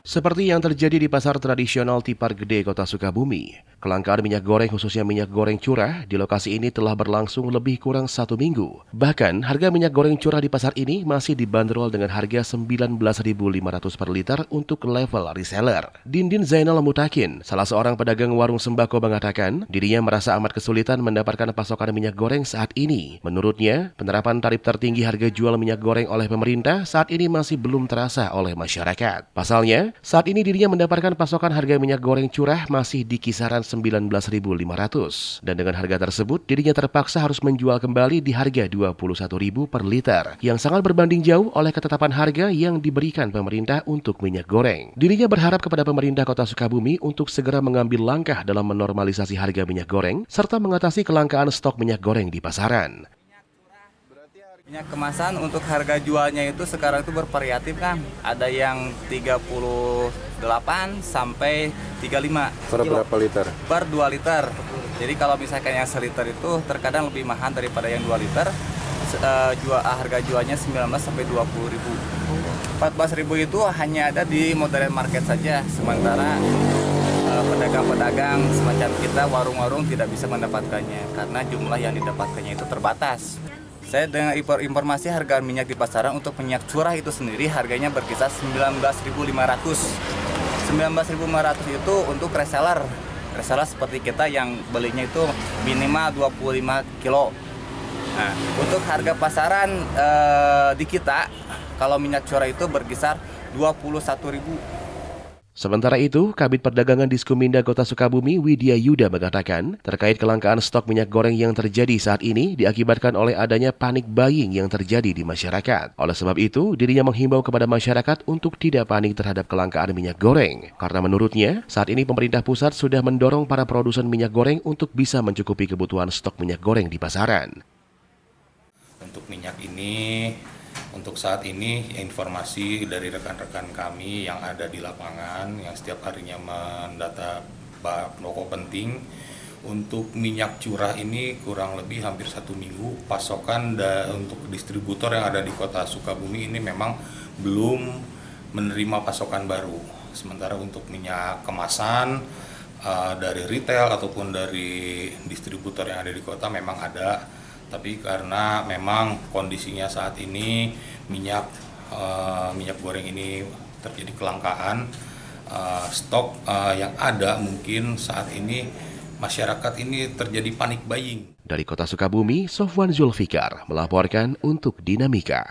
Seperti yang terjadi di pasar tradisional Tipar Gede, Kota Sukabumi, kelangkaan minyak goreng khususnya minyak goreng curah di lokasi ini telah berlangsung lebih kurang 1 minggu. Bahkan, harga minyak goreng curah di pasar ini masih dibanderol dengan harga Rp19.500 per liter untuk level reseller. Dindin Zainal Mutakin, salah seorang pedagang warung sembako mengatakan, dirinya merasa amat kesulitan mendapatkan pasokan minyak goreng saat ini. Menurutnya, penerapan tarif tertinggi harga jual minyak goreng oleh pemerintah saat ini masih belum terasa oleh masyarakat. Pasalnya, saat ini dirinya mendapatkan pasokan harga minyak goreng curah masih di kisaran Rp19.500. Dan dengan harga tersebut, dirinya terpaksa harus menjual kembali di harga Rp21.000 per liter, yang sangat berbanding jauh oleh ketetapan harga yang diberikan pemerintah untuk minyak goreng. Dirinya berharap kepada pemerintah Kota Sukabumi untuk segera mengambil langkah dalam menormalisasi harga minyak goreng, serta mengatasi kelangkaan stok minyak goreng di pasaran. Minyak kemasan untuk harga jualnya itu sekarang itu bervariatif kan. Ada yang 38 sampai 35 Per berapa liter? per 2 liter. Jadi kalau misalkan yang seliter itu terkadang lebih mahal daripada yang 2 liter. Harga jualnya 19 sampai 20 ribu. 14 ribu itu hanya ada di modern market saja. Sementara pedagang-pedagang semacam kita, warung-warung tidak bisa mendapatkannya karena jumlah yang didapatkannya itu terbatas. Saya dengar informasi harga minyak di pasaran untuk minyak curah itu sendiri harganya berkisar Rp19.500. Rp19.500 itu untuk reseller. Reseller seperti kita yang belinya itu minimal 25 kilo. Nah, untuk harga pasaran di kita kalau minyak curah itu berkisar Rp21.000. Sementara itu, Kabid Perdagangan Diskuminda Kota Sukabumi Widya Yuda mengatakan, terkait kelangkaan stok minyak goreng yang terjadi saat ini diakibatkan oleh adanya panik buying yang terjadi di masyarakat. Oleh sebab itu, dirinya menghimbau kepada masyarakat untuk tidak panik terhadap kelangkaan minyak goreng. Karena menurutnya, saat ini pemerintah pusat sudah mendorong para produsen minyak goreng untuk bisa mencukupi kebutuhan stok minyak goreng di pasaran. Untuk minyak ini, untuk saat ini informasi dari rekan-rekan kami yang ada di lapangan yang setiap harinya mendata pokok penting, untuk minyak curah ini kurang lebih hampir 1 minggu pasokan untuk distributor yang ada di Kota Sukabumi ini memang belum menerima pasokan baru. Sementara untuk minyak kemasan dari retail ataupun dari distributor yang ada di kota memang ada. Tapi karena memang kondisinya saat ini minyak goreng ini terjadi kelangkaan, stok yang ada mungkin saat ini masyarakat ini terjadi panik buying. Dari Kota Sukabumi, Sofwan Zulfikar melaporkan untuk Dinamika.